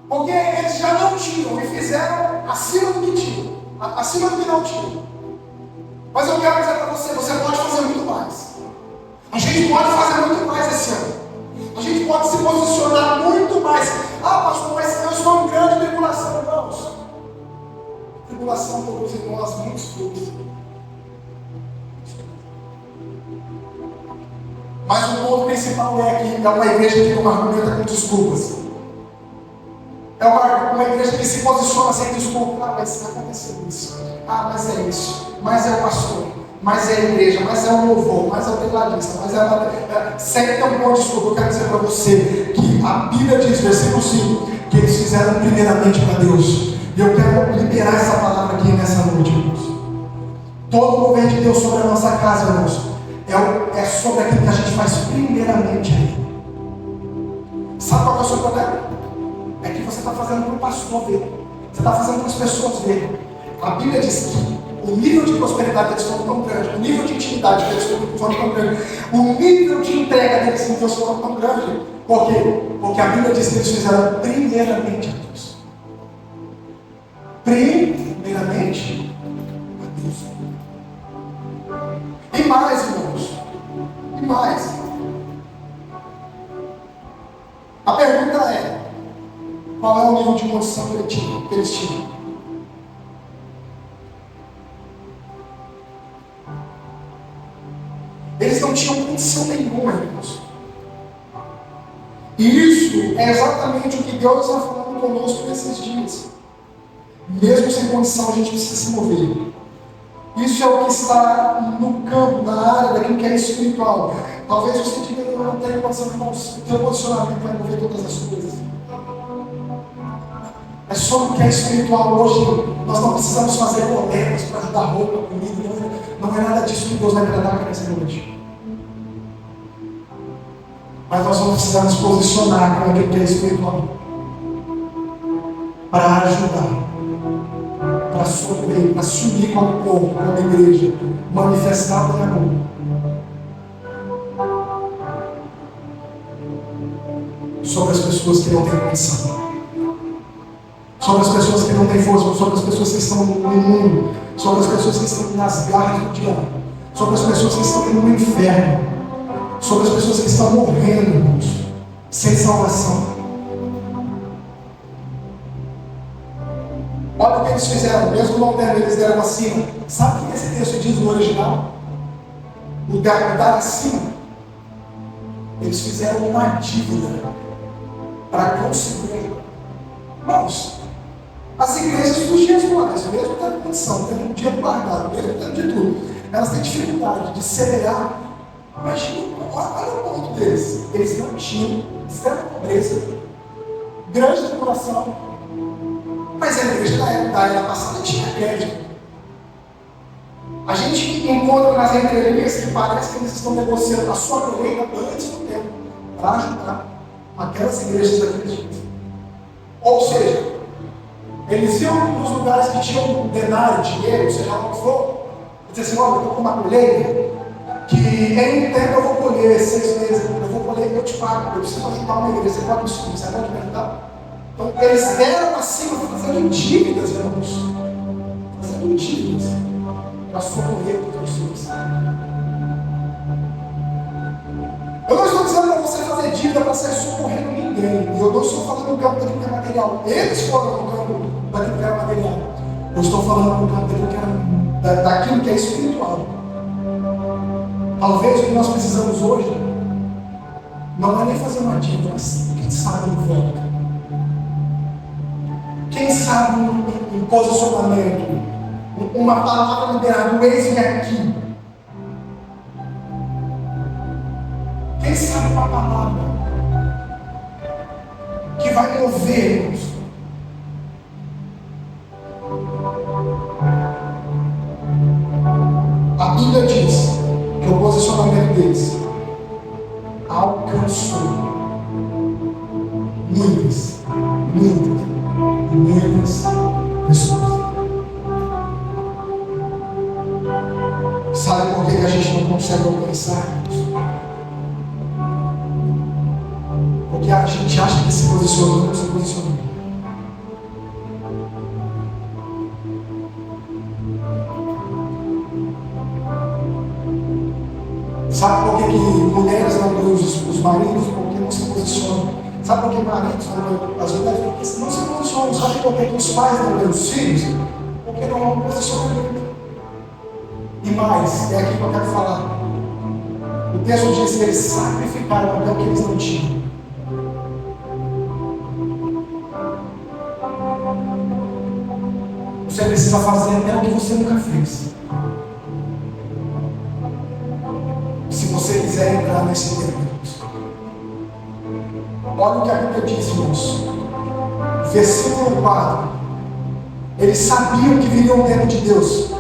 Porque eles já não tinham e fizeram acima do que tinham, acima do que não tinham. Mas eu quero dizer para você, você pode fazer muito mais. A gente pode fazer muito mais esse ano. A gente pode se posicionar muito mais. Ah, pastor, mas eu estou em grande tribulação, irmãos. Tribulação produz em nós muitos frutos. Mas o ponto principal é que é uma igreja que não argumenta com desculpas. É uma igreja que se posiciona sem desculpa. Ah, mas aconteceu isso. Ah, mas é isso. Mas é o pastor. Mas é a igreja. Mas é o louvor. Mas é o tecladista. Mas é a... Sempre tem um bom desculpa. Eu quero dizer para você que a Bíblia diz, versículo 5, que eles fizeram primeiramente para Deus. E eu quero liberar essa palavra aqui nessa noite, irmãos. Todo o mover de Deus sobre a nossa casa, irmãos, é sobre aquilo que a gente faz primeiramente aí. Sabe qual é o seu problema? É que você está fazendo para o pastor ver. Você está fazendo para as pessoas verem. A Bíblia diz que o nível de prosperidade deles foi tão grande, o nível de intimidade deles foi tão grande, o nível de entrega deles em Deus foi tão grande. Por quê? Porque a Bíblia diz que eles fizeram primeiramente a Deus. Primeiramente a Deus. E mais, irmãos. E mais. A pergunta é: qual é o nível de condição que eles tinham? Eles não tinham condição nenhuma, irmãos. E isso é exatamente o que Deus está falando conosco nesses dias. Mesmo sem condição, a gente precisa se mover. Isso é o que está no campo, na área daquilo que é espiritual. Talvez você diga que não tenha condição de o teu posicionamento vai mover todas as coisas. É só o que é espiritual. Hoje nós não precisamos fazer coletas para ajudar roupa, comida. Não é nada disso que Deus vai tratar nessa noite. Mas nós vamos precisar nos posicionar com aquilo que é espiritual. Para ajudar. Para sofrer, para se unir como povo, como igreja. Manifestar o amor. Sobre as pessoas que não têm condição. Sobre as pessoas que não têm força. Sobre as pessoas que estão no mundo. Sobre as pessoas que estão nas garras do diabo. Sobre as pessoas que estão no inferno. Sobre as pessoas que estão morrendo, irmãos, sem salvação. Olha o que eles fizeram, mesmo não tendo, eles deram acima. Sabe o que esse texto diz no original? O dar acima. Eles fizeram uma dívida para conseguir. Irmãos, as igrejas dos dias atuais, mesmo tendo condição, tendo um dinheiro guardado, mesmo tendo de tudo, elas têm dificuldade de semear. Imagina, olha o ponto deles. Eles não tinham extrema pobreza, grande tribulação, mas a igreja da era passada tinha crédito. A gente encontra nas entrelinhas que parece que eles estão negociando a sua colheita antes do tempo para ajudar aquelas igrejas daquele dia. Ou seja, eles iam nos lugares que tinham denário, dinheiro, seja lá o que for, e diziam assim: olha, eu estou com uma colheita que em um tempo eu vou colher 6 meses, eu vou colher, eu te pago, eu preciso ajudar uma igreja, você pode me subir, você pode me ajudar? Então eles deram acima, fazendo dívidas, irmãos, fazendo dívidas para socorrer outras pessoas. Eu não estou dizendo para você fazer dívida para sair socorrendo ninguém, eu não estou falando no campo daquilo que é material, eles foram no campo daquilo que é material, eu estou falando no campo daquilo que é espiritual. Talvez o que nós precisamos hoje não é nem fazer uma dívida, mas quem sabe um voto. Quem sabe um posicionamento, uma palavra liberada, um eis-me aqui. Quem sabe uma palavra que vai mover-nos. A Bíblia diz que o posicionamento deles alcançou muitas pessoas. Sabe por que a gente não consegue alcançar? Porque a gente acha que se posicionou, não se posicionou. Sabe por que mulheres não dão os maridos? Porque não se posicionam. Sabe por que maridos não dão as mulheres? Porque não se posicionam. Sabe por que os pais não dão os filhos? Porque não há um posicionamento. E mais, é aqui que eu quero falar. O texto diz que eles sacrificaram até o que eles não tinham. Você precisa fazer até o que você nunca fez. Se você quiser entrar nesse tempo. Olha o que a Bíblia diz, irmãos. Versículo 4. Eles sabiam que viria um tempo de Deus.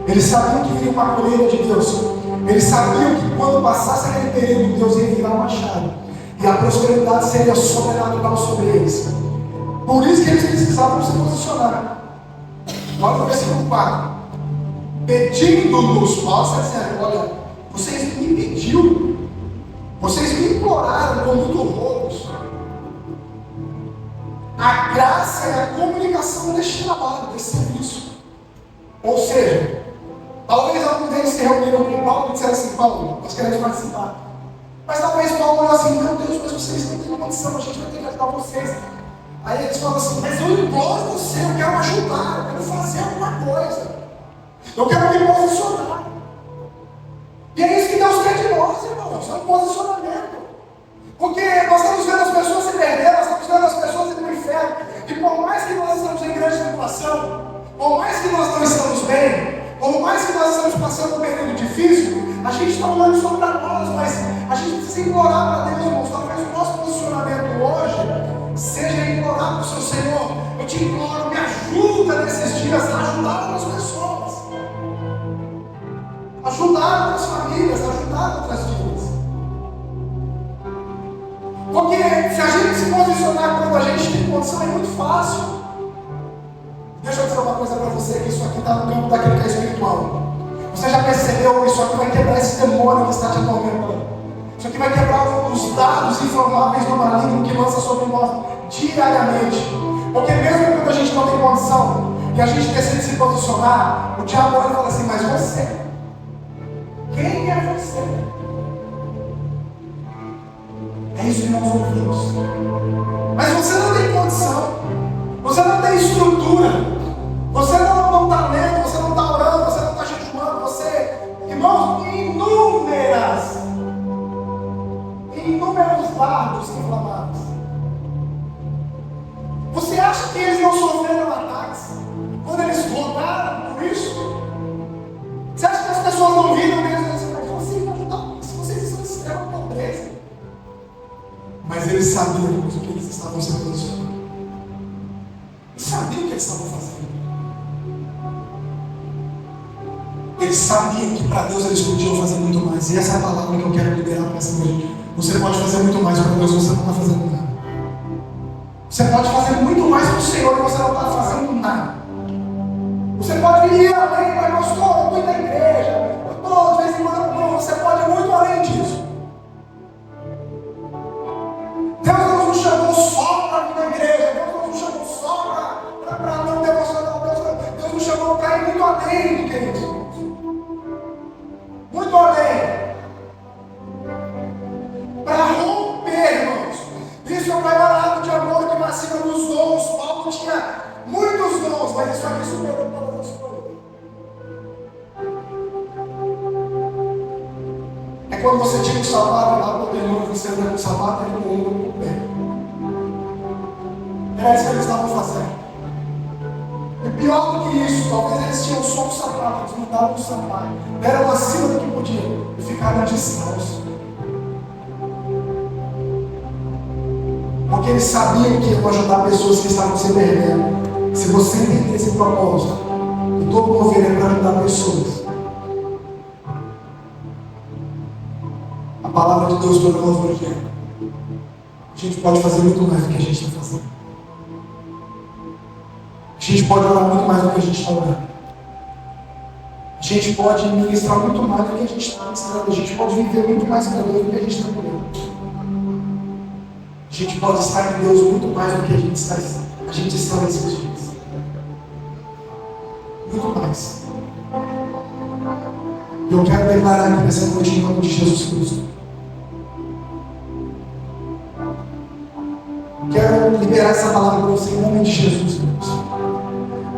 Eles sabiam que viria uma colheita de Deus. Eles sabiam que quando passasse aquele período, Deus ia virar uma chave. E a prosperidade seria sobrenatural sobre eles. Por isso que eles precisavam se posicionar. Olha o versículo 4. Pedindo-nos, olha, vocês me pediram, vocês me imploraram com muito roubos. A graça é a comunicação deste trabalho, desse serviço. Ou seja, talvez algum deles se reuniram com Paulo e disseram assim: Paulo, nós queremos participar. Mas talvez Paulo olhou assim: meu Deus, mas vocês não têm condição, a gente vai ter que ajudar vocês. Aí eles falam assim: mas eu imploro você, eu quero ajudar, eu quero fazer alguma coisa, eu quero me posicionar. E é isso que Deus quer de nós, irmãos, é um posicionamento. Porque nós estamos vendo as pessoas nós estamos passando um período difícil, a gente está olhando só para nós, mas a gente precisa implorar para Deus, irmãos. Talvez o nosso posicionamento hoje seja implorar para o seu Senhor. Eu te imploro, me ajuda nesses dias a ajudar outras pessoas, ajudar outras famílias, ajudar outras vidas. Porque se a gente se posicionar quando a gente tem condição é muito fácil. Deixa eu dizer uma coisa para você, que isso aqui está no campo daquilo que é espiritual. Você já percebeu que isso aqui vai quebrar esse demônio que está te atormentando? Isso aqui vai quebrar os dados inflamáveis do maligno que lança sobre nós diariamente. Porque mesmo quando a gente não tem condição e a gente decide se posicionar, o diabo olha e fala assim: mas você? Quem é você? É isso que nós ouvimos. Mas você não tem condição, você não tem estrutura, você não está lendo, você não está orando, você não está jejuando, você, irmãos, inúmeros dardos inflamados. Você acha que eles não sofreram ataques quando eles rogaram por isso? Você acha que as pessoas não viram mesmo? Vocês estão em extrema pobreza. Mas eles sabiam o que eles estavam se posicionando. Eles sabiam o que eles estavam fazendo. Eles sabiam que para Deus eles podiam fazer muito mais. E essa é a palavra que eu quero liberar para essa noite. Você pode fazer muito mais para Deus, você não está fazendo nada. Você pode fazer muito mais para o Senhor e você não está fazendo nada. Você pode ir além, mas pastor, eu estou na igreja, eu estou de vez em quando, não, você pode ir muito além disso. Deus não nos chamou só para vir na igreja, Deus não nos chamou só para não devocionar, Deus nos chamou para ir muito além do que isso. Muito além. Para romper, irmãos. Isso é um preparado de amor que nasceu dos dons. Paulo tinha muitos dons, mas isso aqui superou todas as coisas. É quando você tira o sapato lá para o Senhor, você anda com o sapato e ele anda com o pé. Era isso que eles estavam fazendo. E pior do que isso, talvez eles tinham só o sapato, eles mudavam o sapato, deram acima do que podiam e ficaram descalços. Porque eles sabiam que iam ajudar pessoas que estavam se perdendo. Se você entender esse propósito, que todo mover é para ajudar pessoas. A palavra de Deus para nós hoje é: a gente pode fazer muito mais do que a gente está fazendo. A gente pode orar muito mais do que a gente está orando. A gente pode ministrar muito mais do que a gente está ministrando. A gente pode viver muito mais para Deus do que a gente está vivendo. A gente pode estar em Deus muito mais do que a gente está nesses dias. Muito mais. E eu quero declarar aqui nessa noite em nome de Jesus Cristo. Quero liberar essa palavra para você em nome de Jesus Cristo.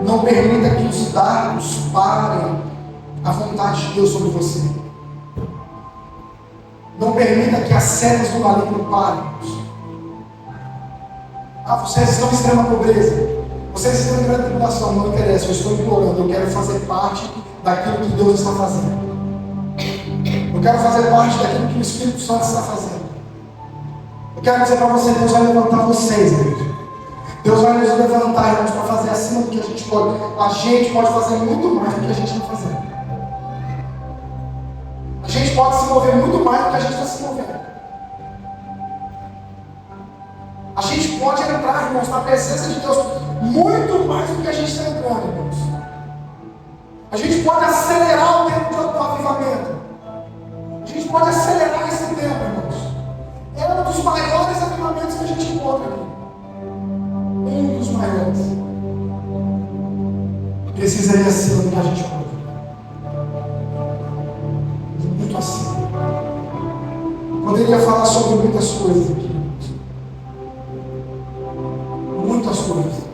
Não permita que os dardos parem a vontade de Deus sobre você. Não permita que as setas do maligno parem. Vocês estão em extrema pobreza, vocês estão em grande tribulação, não interessa, eu estou implorando, eu quero fazer parte daquilo que Deus está fazendo. Eu quero fazer parte daquilo que o Espírito Santo está fazendo. Eu quero dizer para você, Deus vai levantar vocês, igreja. Deus vai nos levantar, irmãos, para fazer acima do que a gente pode. A gente pode fazer muito mais do que a gente está fazendo. A gente pode se mover muito mais do que a gente está se movendo. A gente pode entrar, irmãos, na presença de Deus muito mais do que a gente está entrando, irmãos. A gente pode acelerar o tempo do avivamento. A gente pode acelerar esse tempo, irmãos. É um dos maiores avivamentos que a gente encontra aqui. Um dos maiores. Precisa ir acima do que a gente pode. Muito acima. Poderia falar sobre muitas coisas aqui. Muitas coisas.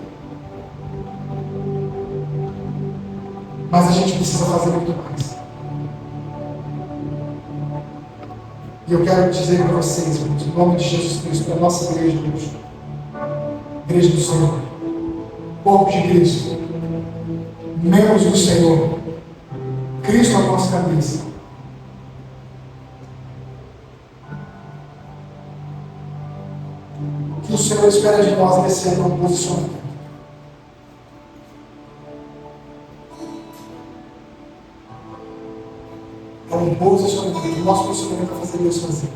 Mas a gente precisa fazer muito mais. E eu quero dizer para vocês, irmãos, em nome de Jesus Cristo, para a nossa igreja hoje, igreja do Senhor, corpo de Cristo, membros do Senhor, Cristo a nossa cabeça. O que o Senhor espera de nós nesse ano é um posicionamento. É um posicionamento. O nosso posicionamento é fazer Deus fazer.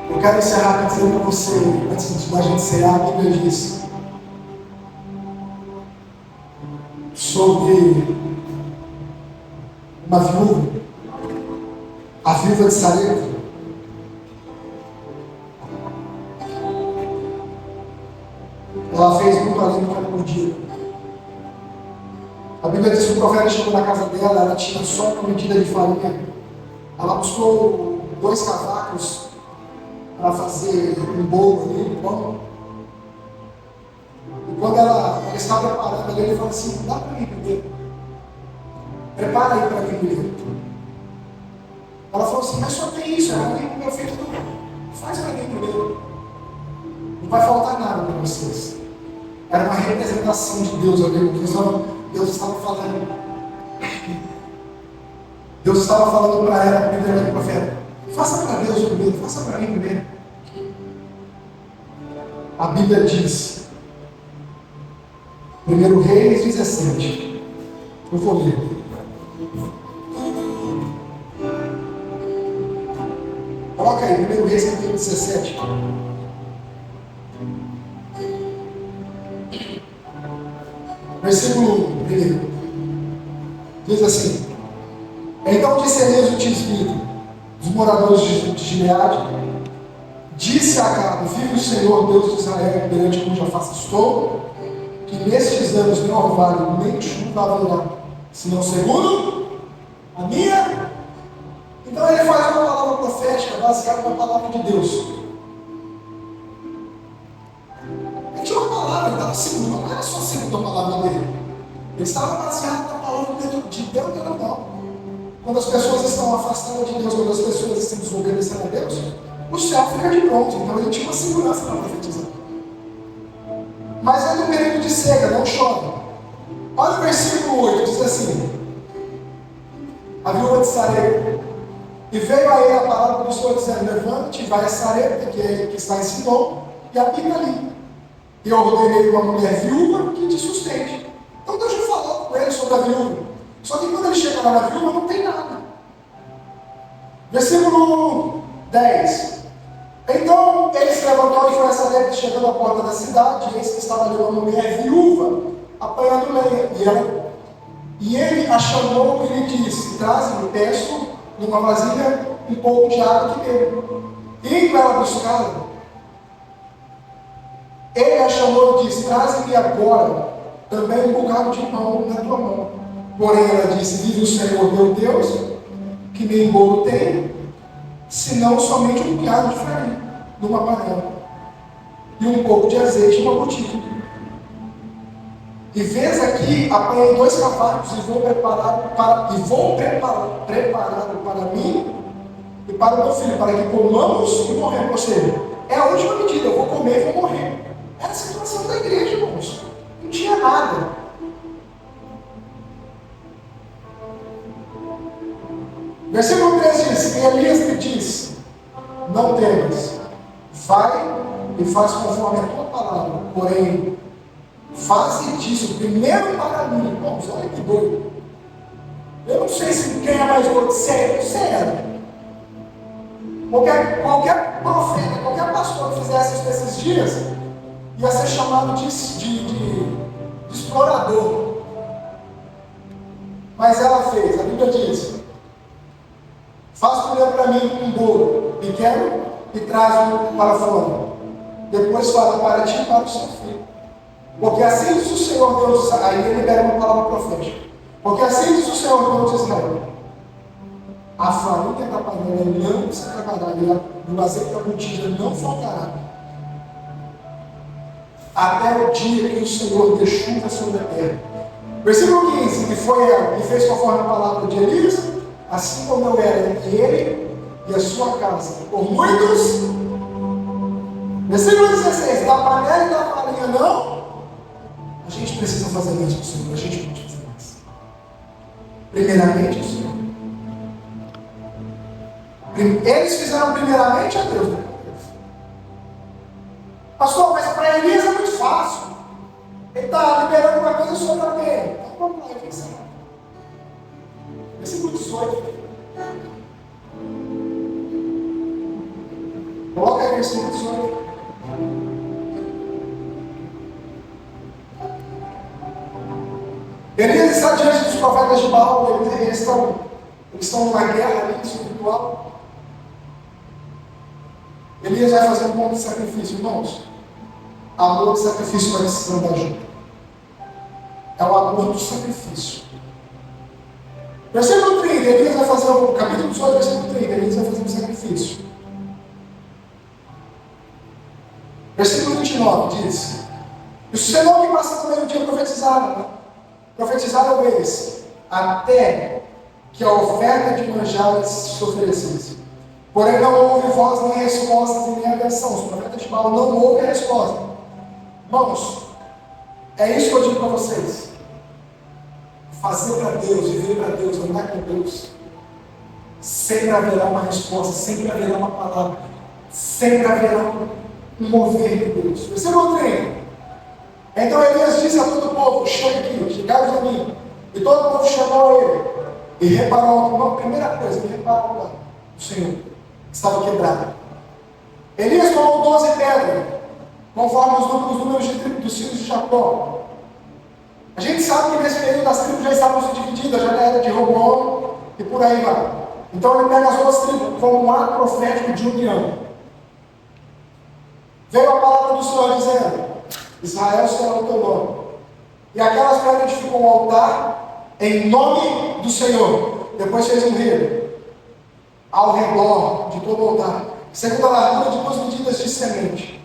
Eu quero encerrar dizendo para você, antes da gente encerrar, a Bíblia diz sobre uma viúva, a viúva de Sarepta. Ela fez muito além do que ela podia. A Bíblia diz que o profeta chegou na casa dela, ela tinha só uma medida de farinha. Ela buscou 2 cavacos para fazer um bolo ali, um pão. E quando ela estava preparando ali, ele falou assim: dá para mim primeiro. Prepara aí para mim primeiro. Ela falou assim: mas só tem isso, ela tem o meu filho tudo. Faz para mim primeiro. Não vai faltar nada para vocês. Era uma representação de Deus ali. Deus estava falando. Deus estava falando para ela, primeiro do profeta: faça para Deus primeiro, faça para mim primeiro. A Bíblia diz, 1 Reis 17. Eu vou ler. Coloca aí, 1 Reis capítulo 17. Versículo 1. Diz assim: então disse Elias o tisbita, dos moradores de Gileade, disse a Acabe: vive o Senhor Deus de Israel, perante cuja face estou, que nestes anos nem orvalho nem chuva haverá, senão segundo a minha. Então ele faz uma palavra profética baseada na palavra de Deus. Ele tinha uma palavra, ele estava segundo, não era só segundo a palavra dele. Ele estava baseado na palavra de Deus, não. Quando as pessoas estão afastadas de Deus, quando as pessoas estão desobedecendo a Deus, o céu fica de pronto. Então ele tinha uma segurança para profetizar. Mas é no período de seca, não chove. Olha o versículo 8, diz assim: a viúva de Sarepta, e veio a ele a palavra do Senhor dizendo: levante, vai a Sarepta, que está em Sidom, e habita ali. E eu ordenei uma mulher viúva que te sustente. Então Deus já falou com ele sobre a viúva. Só que quando ele chega lá na viúva, não tem nada. Versículo 10. Então ele se levantou e foi a Sarepta, chegando à porta da cidade, e eis que estava ali uma mulher viúva, apanhando lenha. E ele a chamou e lhe disse: traze-me, peço, numa vasilha, um pouco de água que bebo. Indo ela buscá-la, ele a chamou e disse: traze-me agora também um bocado de pão na tua mão. Porém ela disse: vive o Senhor meu Deus, que nem bolo tem, senão somente um punhado de farinha numa panela, e um pouco de azeite numa botija. E vês aqui, apanhei 2 cavacos e vou preparado para mim e para o meu filho, para que comamos e morremos. Ou seja, é a última medida: eu vou comer e vou morrer. Era a situação da igreja, irmãos. Não tinha nada. Versículo 3 diz: e Elias lhe disse: não temas, vai e faz conforme a tua palavra, porém faze disso primeiro para mim. Irmãos, olha que doido. Eu não sei se quem é mais doido, sério. Qualquer profeta, qualquer pastor que fizesse isso nesses dias, ia ser chamado de explorador. Mas ela fez, a Bíblia diz: faz primeiro para mim um bolo pequeno e traz-o para fora. Depois fala para ti e para o seu filho. Porque assim diz o Senhor Deus, aí ele libera uma palavra profética. Porque assim diz o Senhor Deus de Israel: a farinha da panela não se acabará, e o azeite da botija não faltará, até o dia que o Senhor dê chuva sobre a terra. Versículo 15: e foi ela, e fez conforme a palavra de Elias, assim como eu era entre ele e a sua casa, por muitos. Versículo 16: da panela e da farinha não. A gente precisa fazer mais para o Senhor, a gente pode fazer mais. Primeiramente o Senhor. Eles fizeram primeiramente a Deus. Pastor, mas para Elias é muito fácil. Ele está liberando uma coisa sobre alguém. Então vamos lá, Elias. Versículo 18. Coloca aí versículo 18. Elias está diante dos profetas de Baal. Eles estão numa guerra ali espiritual. Elias vai fazer um monte de sacrifício, irmãos. Amor de sacrifício vai precisando da ajuda. É o amor do sacrifício. Versículo 30, Elias vai fazer o capítulo 18, versículo 30, Elias vai fazer um sacrifício. Versículo 29 diz: e o Senhor que passa no meio dia profetizaram eles, até que a oferta de manjares se oferecesse. Porém não houve voz nem resposta nem aversão. Os profetas de Baal não houve a resposta. Irmãos, é isso que eu digo para vocês. Fazer para Deus, viver para Deus, andar com Deus, sempre haverá uma resposta, sempre haverá uma palavra, sempre haverá um mover de Deus. Versículo 30. Então Elias disse a todo o povo: chega aqui, chegai a mim. E todo o povo chamou ele. E reparou, a primeira coisa, ele reparou lá, o Senhor estava quebrado. Elias tomou 12 pedras, conforme os números dos filhos de Jacó. A gente sabe que nesse período as tribos já estavam se divididas, já era de Roboão e por aí vai. Então ele pega as duas tribos como um ato profético de união. Veio a palavra do Senhor dizendo: Israel será o teu nome. E aquelas pedras edificam um altar em nome do Senhor. Depois fez um rio ao redor de todo o altar, segundo a largura de 2 medidas de semente.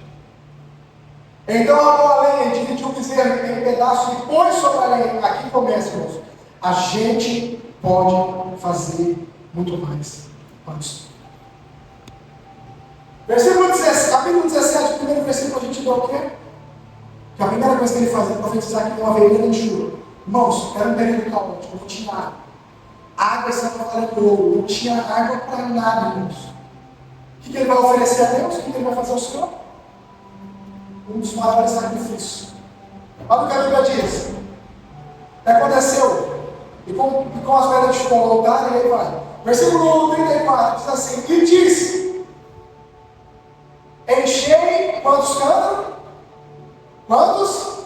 Então amou a lenha e dividiu o bezerro em pedaços e pôs sobre a lenha. Aqui começa, irmãos. A gente pode fazer muito mais. Vamos. Versículo 17, capítulo 17, o primeiro versículo, a gente dá o quê? Que a primeira coisa que ele faz é profetizar que não haveria nem chuva. Irmãos, era um período caótico, não tinha água. A água estava valendo ouro, não tinha água para nada, irmãos. O que ele vai oferecer a Deus? O que ele vai fazer ao Senhor? Um dos maiores sacrifícios. Olha o que a Bíblia diz. Aconteceu. E com as pedras de fogo, altar, e aí vai. Versículo 34 diz assim: e disse: enchei quantos cântaro? Quantos?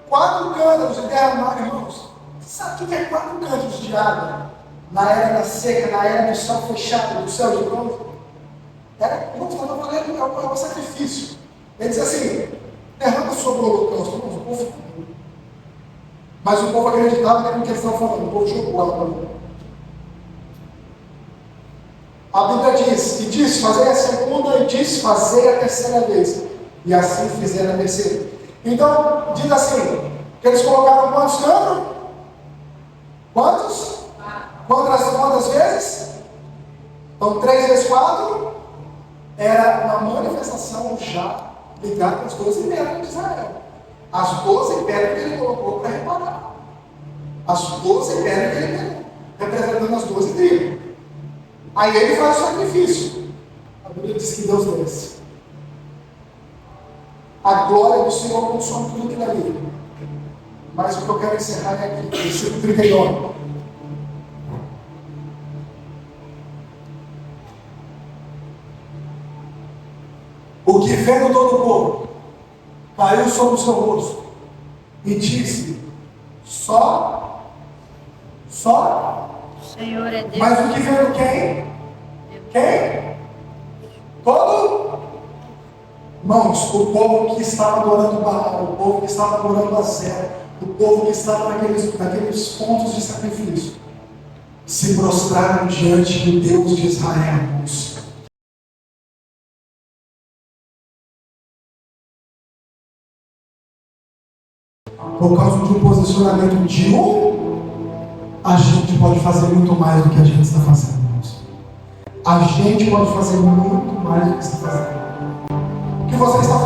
4 cântaros de derramar, irmãos. Sabe o que é 4 cântaros de água? Na era da seca, na era do céu fechado, do céu de bronze. Irmãos, estava valendo, é um sacrifício. Ele diz assim: derrama sobre o holocausto. Irmãos, o povo. Mas o povo acreditava naquilo que eles estavam falando. O povo jogou a palavra. A Bíblia diz: e disse fazer a segunda, e disse fazer a terceira vez. E assim fizeram a terceira. Então, diz assim: que eles colocaram quantos cântaros? Quantos? Quantas vezes? Então, 3 vezes 4 era uma manifestação já ligada às 12 pedras de Israel. As 12 pedras que ele colocou para reparar. As 12 pedras que ele pegou, representando as 12 tribos. Aí ele faz o sacrifício. A Bíblia diz que Deus desce. A glória do Senhor consome tudo aquilo ali. Mas o que eu quero encerrar é aqui, versículo 39. O que vendo todo o povo caiu sobre o seu rosto e disse: Só Senhor é Deus. Mas o que vendo quem? Quem? Todo? Irmãos, o povo que estava adorando Baal, o povo que estava adorando Azera, o povo que estava naqueles pontos de sacrifício, se prostraram diante do Deus de Israel, irmãos. Por causa de um posicionamento de a gente pode fazer muito mais do que a gente está fazendo, irmãos. A gente pode fazer muito mais do que está fazendo. O que você está